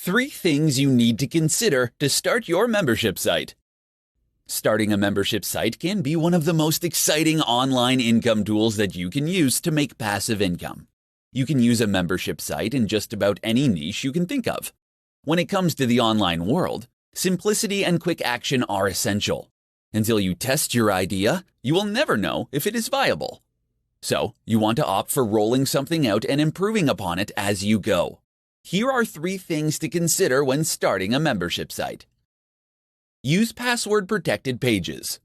3 things you need to consider to start your membership site. Starting a membership site can be one of the most exciting online income tools that you can use to make passive income. You can use a membership site in just about any niche you can think of. When it comes to the online world, simplicity and quick action are essential. Until you test your idea, you will never know if it is viable. So, you want to opt for rolling something out and improving upon it as you go. Here are 3 things to consider when starting a membership site. Use password-protected pages.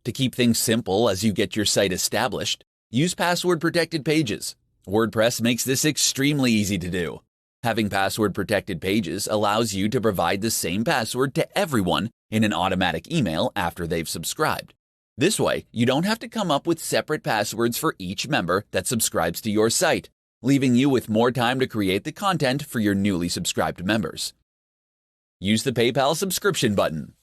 To keep things simple as you get your site established, use password-protected pages. WordPress makes this extremely easy to do. Having password-protected pages allows you to provide the same password to everyone in an automatic email after they've subscribed. This way, you don't have to come up with separate passwords for each member that subscribes to your site, leaving you with more time to create the content for your newly subscribed members. Use the PayPal subscription button.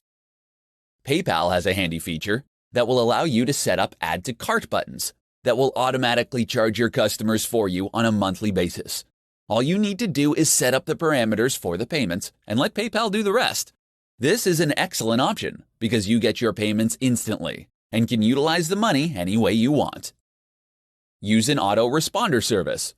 PayPal has a handy feature that will allow you to set up add to cart buttons that will automatically charge your customers for you on a monthly basis. All you need to do is set up the parameters for the payments and let PayPal do the rest. This is an excellent option because you get your payments instantly and can utilize the money any way you want. Use an autoresponder service.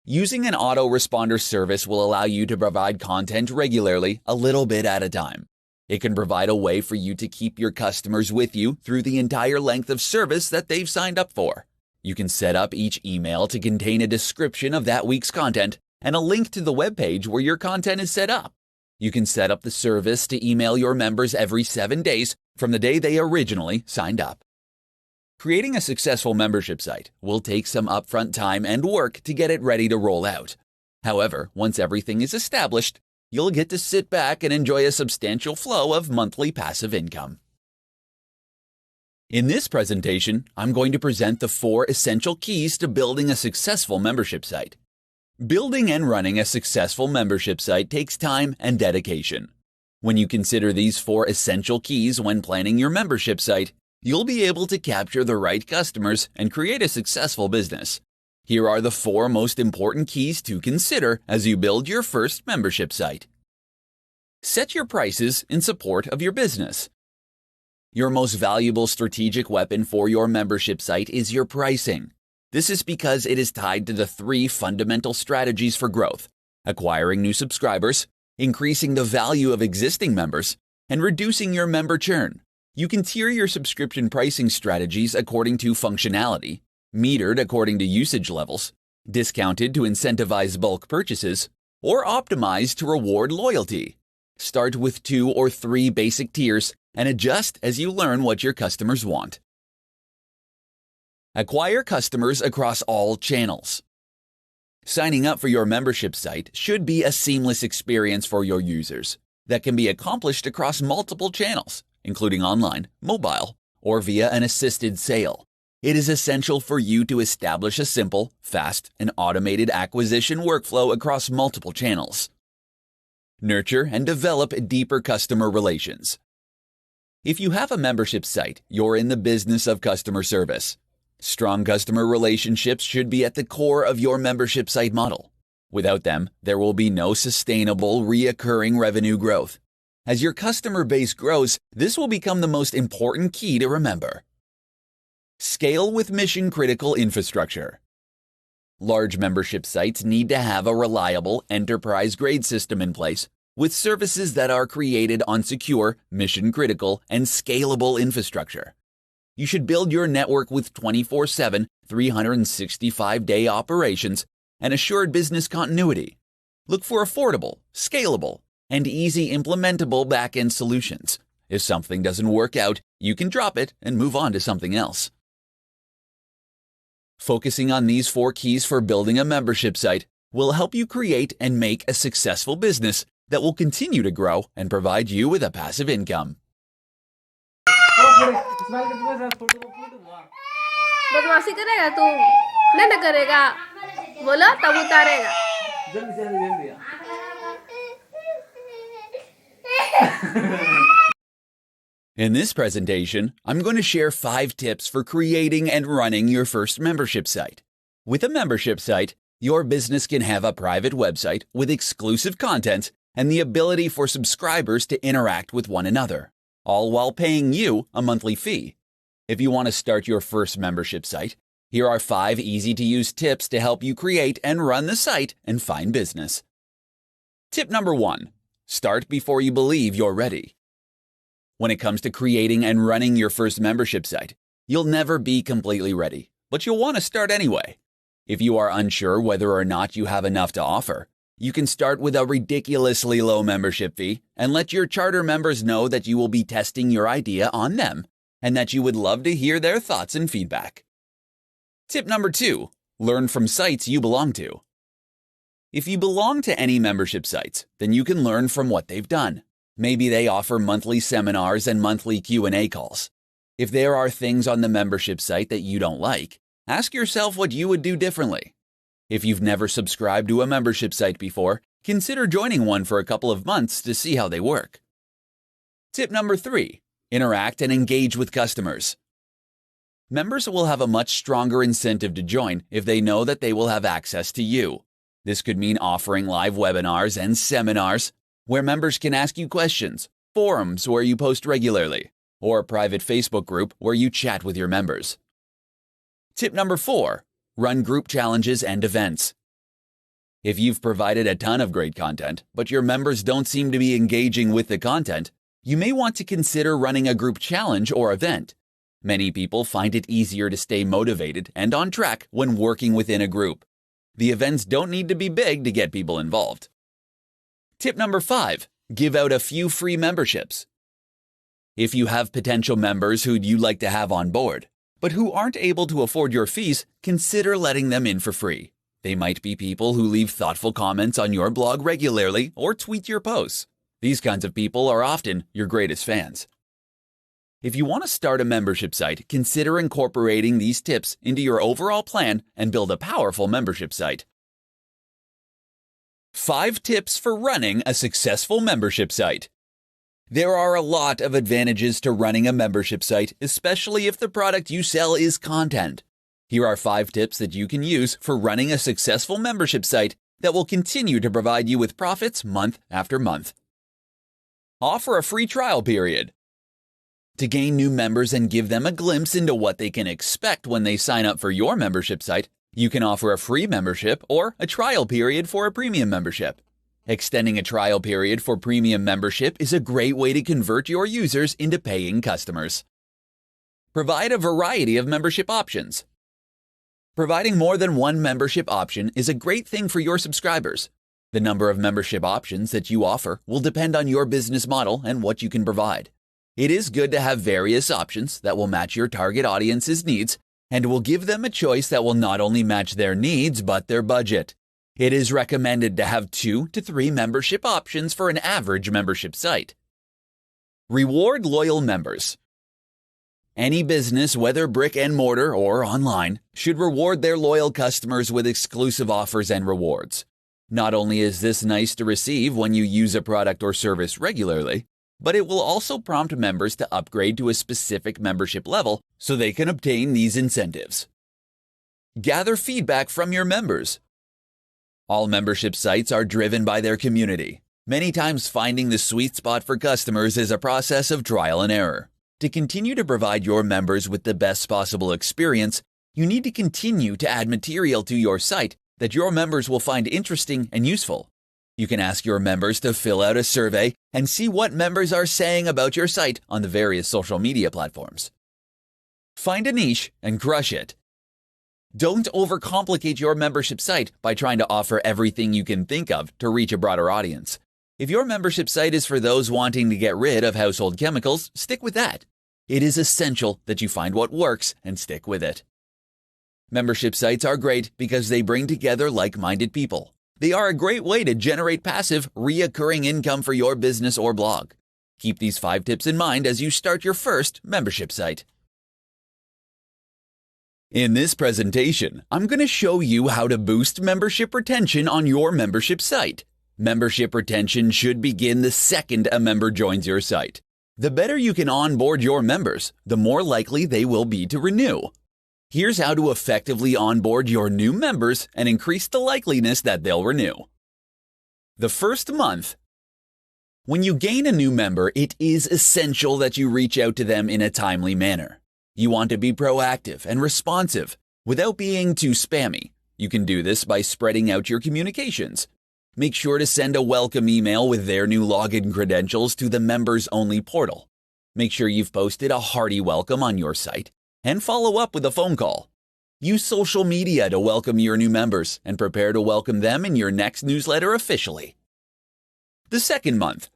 Using an autoresponder service will allow you to provide content regularly, a little bit at a time. It can provide a way for you to keep your customers with you through the entire length of service that they've signed up for. You can set up each email to contain a description of that week's content and a link to the web page where your content is set up. You can set up the service to email your members every 7 days from the day they originally signed up. Creating a successful membership site will take some upfront time and work to get it ready to roll out. However, once everything is established, you'll get to sit back and enjoy a substantial flow of monthly passive income. In this presentation, I'm going to present the 4 essential keys to building a successful membership site. Building and running a successful membership site takes time and dedication. When you consider these 4 essential keys when planning your membership site, you'll be able to capture the right customers and create a successful business. Here are the 4 most important keys to consider as you build your first membership site. Set your prices in support of your business. Your most valuable strategic weapon for your membership site is your pricing. This is because it is tied to the 3 fundamental strategies for growth: acquiring new subscribers, increasing the value of existing members, and reducing your member churn. You can tier your subscription pricing strategies according to functionality, metered according to usage levels, discounted to incentivize bulk purchases, or optimized to reward loyalty. Start with 2 or 3 basic tiers and adjust as you learn what your customers want. Acquire customers across all channels. Signing up for your membership site should be a seamless experience for your users that can be accomplished across multiple channels, including online, mobile, or via an assisted sale. It is essential for you to establish a simple, fast, and automated acquisition workflow across multiple channels. Nurture and develop deeper customer relations. If you have a membership site, you're in the business of customer service. Strong customer relationships should be at the core of your membership site model. Without them, there will be no sustainable, recurring revenue growth. As your customer base grows, this will become the most important key to remember. Scale with mission-critical infrastructure. Large membership sites need to have a reliable, enterprise-grade system in place with services that are created on secure, mission-critical, and scalable infrastructure. You should build your network with 24/7, 365-day operations and assured business continuity. Look for affordable, scalable, and easy implementable back-end solutions. If something doesn't work out, you can drop it and move on to something else. Focusing on these 4 keys for building a membership site will help you create and make a successful business that will continue to grow and provide you with a passive income. बदमाशी करेगा तू? नहीं ना करेगा, बोला तब उतारेगा। In this presentation, I'm going to share 5 tips for creating and running your first membership site. With a membership site, Your business can have a private website with exclusive content and the ability for subscribers to interact with one another, all while paying you a monthly fee. If you want to start your first membership site, here are 5 easy-to-use tips to help you create and run the site and find business. Tip number 1. Start before you believe you're ready. When it comes to creating and running your first membership site, you'll never be completely ready, but you'll want to start anyway. If you are unsure whether or not you have enough to offer, you can start with a ridiculously low membership fee and let your charter members know that you will be testing your idea on them and that you would love to hear their thoughts and feedback. Tip number 2. Learn from sites you belong to. If you belong to any membership sites, then you can learn from what they've done. Maybe they offer monthly seminars and monthly Q&A calls. If there are things on the membership site that you don't like, ask yourself what you would do differently. If you've never subscribed to a membership site before, consider joining one for a couple of months to see how they work. Tip number 3. Interact and engage with customers. Members will have a much stronger incentive to join if they know that they will have access to you. This could mean offering live webinars and seminars where members can ask you questions, forums where you post regularly, or a private Facebook group where you chat with your members. Tip number 4. Run group challenges and events. If you've provided a ton of great content, but your members don't seem to be engaging with the content, you may want to consider running a group challenge or event. Many people find it easier to stay motivated and on track when working within a group. The events don't need to be big to get people involved. Tip number 5. Give out a few free memberships. If you have potential members who'd you like to have on board, but who aren't able to afford your fees, consider letting them in for free. They might be people who leave thoughtful comments on your blog regularly or tweet your posts. These kinds of people are often your greatest fans. If you want to start a membership site, consider incorporating these tips into your overall plan and build a powerful membership site. 5 tips for running a successful membership site. There are a lot of advantages to running a membership site, especially if the product you sell is content. Here are 5 tips that you can use for running a successful membership site that will continue to provide you with profits month after month. Offer a free trial period. To gain new members and give them a glimpse into what they can expect when they sign up for your membership site, you can offer a free membership or a trial period for a premium membership. Extending a trial period for premium membership is a great way to convert your users into paying customers. Provide a variety of membership options. Providing more than one membership option is a great thing for your subscribers. The number of membership options that you offer will depend on your business model and what you can provide. It is good to have various options that will match your target audience's needs and will give them a choice that will not only match their needs but their budget. It is recommended to have 2 to 3 membership options for an average membership site. Reward loyal members. Any business, whether brick and mortar or online, should reward their loyal customers with exclusive offers and rewards. Not only is this nice to receive when you use a product or service regularly, but it will also prompt members to upgrade to a specific membership level so they can obtain these incentives. Gather feedback from your members. All membership sites are driven by their community. Many times finding the sweet spot for customers is a process of trial and error. To continue to provide your members with the best possible experience, you need to continue to add material to your site that your members will find interesting and useful. You can ask your members to fill out a survey and see what members are saying about your site on the various social media platforms. Find a niche and crush it. Don't overcomplicate your membership site by trying to offer everything you can think of to reach a broader audience. If your membership site is for those wanting to get rid of household chemicals, stick with that. It is essential that you find what works and stick with it. Membership sites are great because they bring together like-minded people. They are a great way to generate passive, recurring income for your business or blog. Keep these 5 tips in mind as you start your first membership site. In this presentation, I'm going to show you how to boost membership retention on your membership site. Membership retention should begin the second a member joins your site. The better you can onboard your members, the more likely they will be to renew. Here's how to effectively onboard your new members and increase the likeliness that they'll renew. The first month. When you gain a new member, it is essential that you reach out to them in a timely manner. You want to be proactive and responsive without being too spammy. You can do this by spreading out your communications. Make sure to send a welcome email with their new login credentials to the members-only portal. Make sure you've posted a hearty welcome on your site and follow up with a phone call. Use social media to welcome your new members and prepare to welcome them in your next newsletter officially. The second month.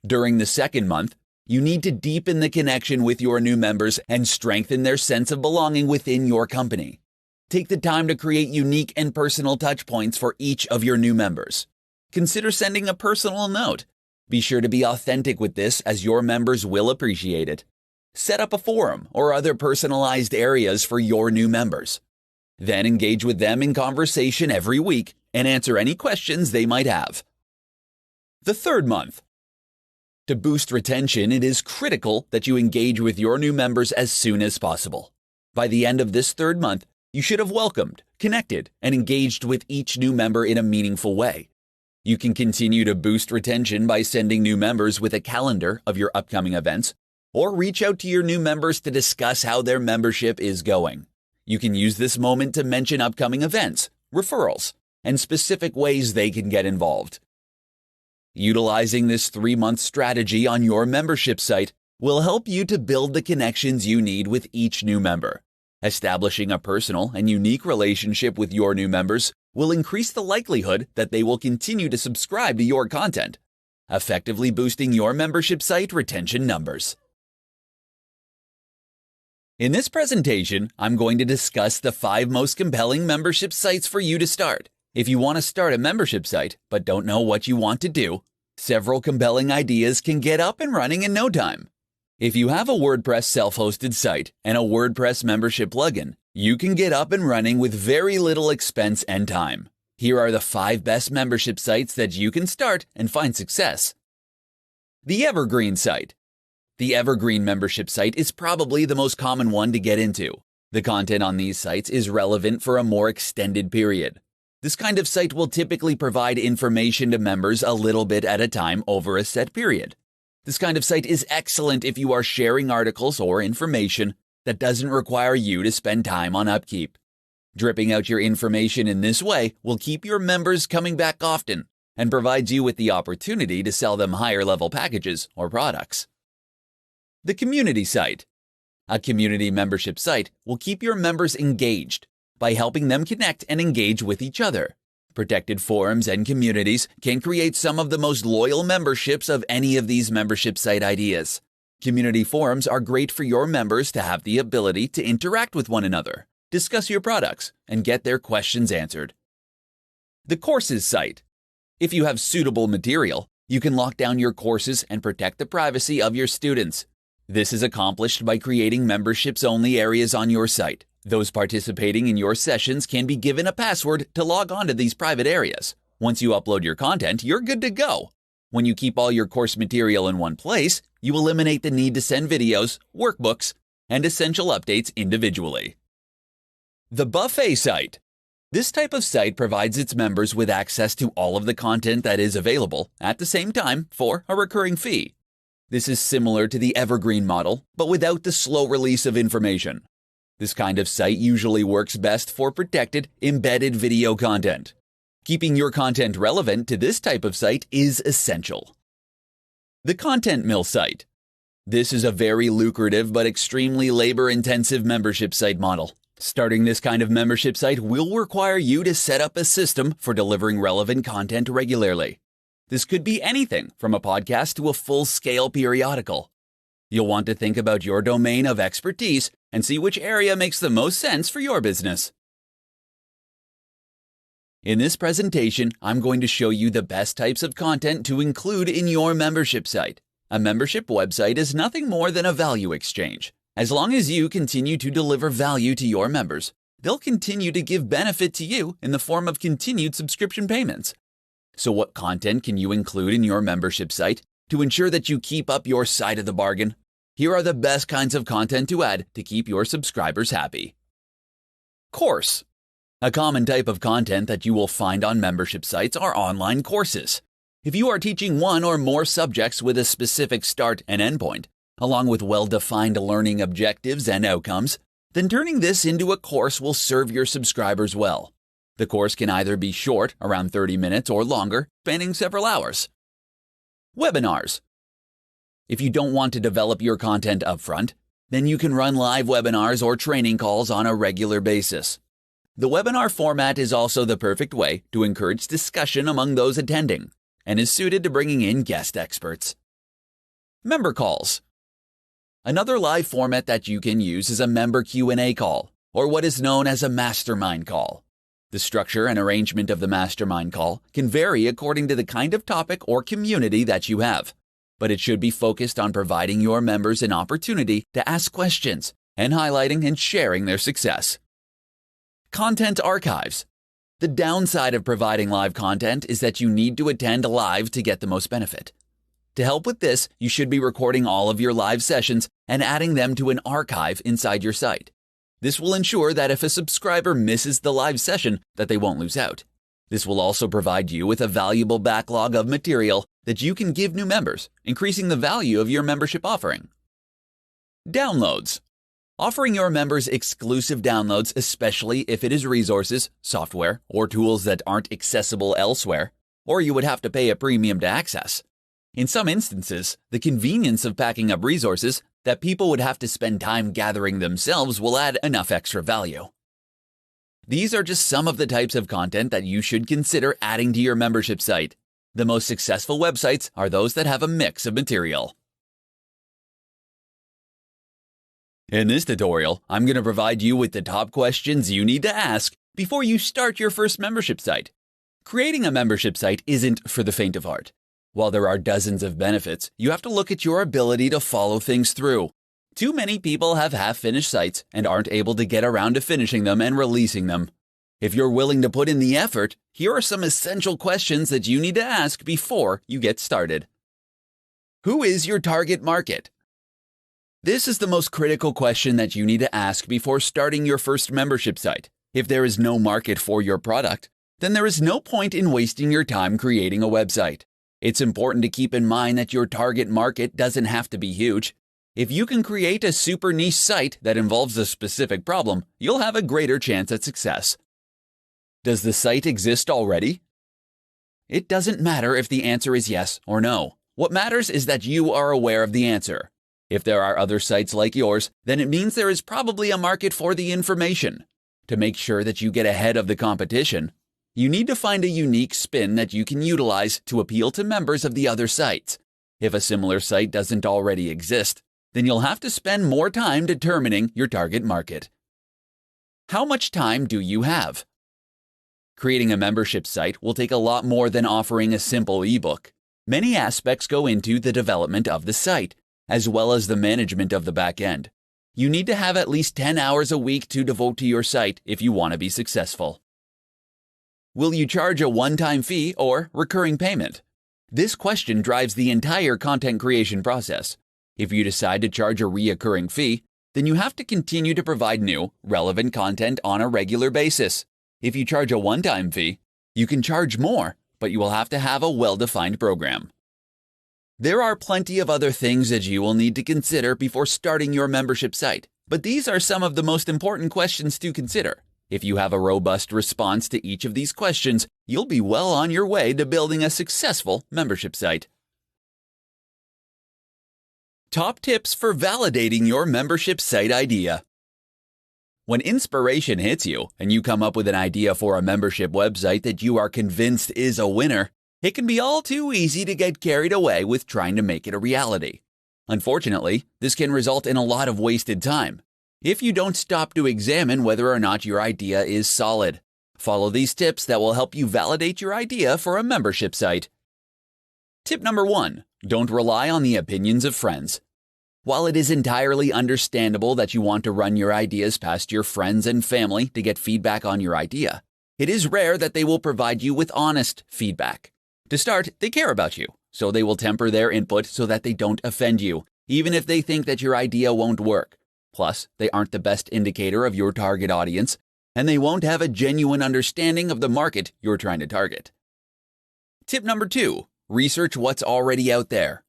During the second month, you need to deepen the connection with your new members and strengthen their sense of belonging within your company. Take the time to create unique and personal touchpoints for each of your new members. Consider sending a personal note. Be sure to be authentic with this, as your members will appreciate it. Set up a forum or other personalized areas for your new members. Then engage with them in conversation every week and answer any questions they might have. The third month. To boost retention, it is critical that you engage with your new members as soon as possible. By the end of this third month, you should have welcomed, connected, and engaged with each new member in a meaningful way. You can continue to boost retention by sending new members with a calendar of your upcoming events, or reach out to your new members to discuss how their membership is going. You can use this moment to mention upcoming events, referrals, and specific ways they can get involved. Utilizing this 3-month strategy on your membership site will help you to build the connections you need with each new member. Establishing a personal and unique relationship with your new members will increase the likelihood that they will continue to subscribe to your content, effectively boosting your membership site retention numbers. In this presentation, I'm going to discuss the 5 most compelling membership sites for you to start. If you want to start a membership site but don't know what you want to do, several compelling ideas can get up and running in no time. If you have a WordPress self-hosted site and a WordPress membership plugin, you can get up and running with very little expense and time. Here are the 5 best membership sites that you can start and find success. The Evergreen site. The Evergreen membership site is probably the most common one to get into. The content on these sites is relevant for a more extended period. This kind of site will typically provide information to members a little bit at a time over a set period. This kind of site is excellent if you are sharing articles or information that doesn't require you to spend time on upkeep. Dripping out your information in this way will keep your members coming back often and provides you with the opportunity to sell them higher-level packages or products. The Community site. A community membership site will keep your members engaged by helping them connect and engage with each other. Protected forums and communities can create some of the most loyal memberships of any of these membership site ideas. Community forums are great for your members to have the ability to interact with one another, discuss your products, and get their questions answered. The Courses site. If you have suitable material, you can lock down your courses and protect the privacy of your students. This is accomplished by creating memberships-only areas on your site. Those participating in your sessions can be given a password to log on to these private areas. Once you upload your content, you're good to go. When you keep all your course material in one place, you eliminate the need to send videos, workbooks, and essential updates individually. The Buffet site. This type of site provides its members with access to all of the content that is available at the same time for a recurring fee. This is similar to the Evergreen model, but without the slow release of information. This kind of site usually works best for protected, embedded video content. Keeping your content relevant to this type of site is essential. The Content Mill site. This is a very lucrative but extremely labor-intensive membership site model. Starting this kind of membership site will require you to set up a system for delivering relevant content regularly. This could be anything from a podcast to a full-scale periodical. You'll want to think about your domain of expertise and see which area makes the most sense for your business. In this presentation, I'm going to show you the best types of content to include in your membership site. A membership website is nothing more than a value exchange. As long as you continue to deliver value to your members, they'll continue to give benefit to you in the form of continued subscription payments. So what content can you include in your membership site to ensure that you keep up your side of the bargain? Here are the best kinds of content to add to keep your subscribers happy. Course. A common type of content that you will find on membership sites are online courses. If you are teaching one or more subjects with a specific start and endpoint, along with well-defined learning objectives and outcomes, then turning this into a course will serve your subscribers well. The course can either be short, around 30 minutes, or longer, spanning several hours. Webinars. If you don't want to develop your content upfront, then you can run live webinars or training calls on a regular basis. The webinar format is also the perfect way to encourage discussion among those attending and is suited to bringing in guest experts. Member calls. Another live format that you can use is a member Q&A call, or what is known as a mastermind call. The structure and arrangement of the mastermind call can vary according to the kind of topic or community that you have, but it should be focused on providing your members an opportunity to ask questions and highlighting and sharing their success. Content archives. The downside of providing live content is that you need to attend live to get the most benefit. To help with this, you should be recording all of your live sessions and adding them to an archive inside your site. This will ensure that if a subscriber misses the live session, that they won't lose out. This will also provide you with a valuable backlog of material that you can give new members, increasing the value of your membership offering. Downloads. Offering your members exclusive downloads, especially if it is resources, software, or tools that aren't accessible elsewhere, or you would have to pay a premium to access. In some instances, the convenience of packing up resources that people would have to spend time gathering themselves will add enough extra value. These are just some of the types of content that you should consider adding to your membership site. The most successful websites are those that have a mix of material. In this tutorial, I'm going to provide you with the top questions you need to ask before you start your first membership site. Creating a membership site isn't for the faint of heart. While there are dozens of benefits, you have to look at your ability to follow things through. Too many people have half-finished sites and aren't able to get around to finishing them and releasing them. If you're willing to put in the effort, here are some essential questions that you need to ask before you get started. Who is your target market? This is the most critical question that you need to ask before starting your first membership site. If there is no market for your product, then there is no point in wasting your time creating a website. It's important to keep in mind that your target market doesn't have to be huge. If you can create a super niche site that involves a specific problem, you'll have a greater chance at success. Does the site exist already? It doesn't matter if the answer is yes or no. What matters is that you are aware of the answer. If there are other sites like yours, then it means there is probably a market for the information. To make sure that you get ahead of the competition, you need to find a unique spin that you can utilize to appeal to members of the other sites. If a similar site doesn't already exist, then you'll have to spend more time determining your target market. How much time do you have? Creating a membership site will take a lot more than offering a simple ebook. Many aspects go into the development of the site, as well as the management of the back end. You need to have at least 10 hours a week to devote to your site if you want to be successful. Will you charge a one-time fee or recurring payment? This question drives the entire content creation process. If you decide to charge a recurring fee, then you have to continue to provide new, relevant content on a regular basis. If you charge a one-time fee, you can charge more, but you will have to have a well-defined program. There are plenty of other things that you will need to consider before starting your membership site, but these are some of the most important questions to consider. If you have a robust response to each of these questions, you'll be well on your way to building a successful membership site. Top tips for validating your membership site idea. When inspiration hits you and you come up with an idea for a membership website that you are convinced is a winner, it can be all too easy to get carried away with trying to make it a reality. Unfortunately, this can result in a lot of wasted time if you don't stop to examine whether or not your idea is solid. Follow these tips that will help you validate your idea for a membership site. Tip number 1. Don't rely on the opinions of friends. While it is entirely understandable that you want to run your ideas past your friends and family to get feedback on your idea, it is rare that they will provide you with honest feedback. To start, they care about you, so they will temper their input so that they don't offend you, even if they think that your idea won't work. Plus, they aren't the best indicator of your target audience, and they won't have a genuine understanding of the market you're trying to target. Tip number 2, research what's already out there.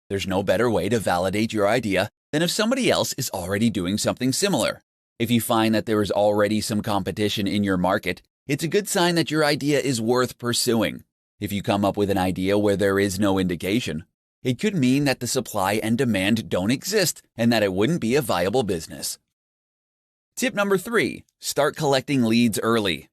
There's no better way to validate your idea than if somebody else is already doing something similar. If you find that there is already some competition in your market, it's a good sign that your idea is worth pursuing. If you come up with an idea where there is no indication, it could mean that the supply and demand don't exist and that it wouldn't be a viable business. Tip number 3, start collecting leads early.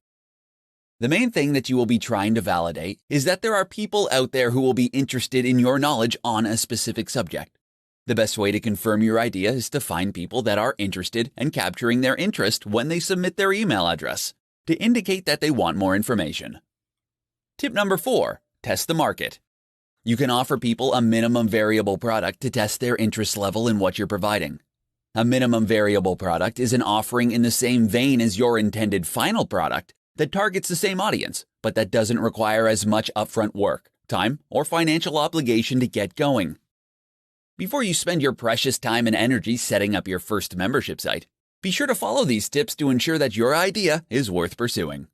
The main thing that you will be trying to validate is that there are people out there who will be interested in your knowledge on a specific subject. The best way to confirm your idea is to find people that are interested and capturing their interest when they submit their email address to indicate that they want more information. Tip number 4, test the market. You can offer people a minimum variable product to test their interest level in what you're providing. A minimum variable product is an offering in the same vein as your intended final product that targets the same audience, but that doesn't require as much upfront work, time, or financial obligation to get going. Before you spend your precious time and energy setting up your first membership site, be sure to follow these tips to ensure that your idea is worth pursuing.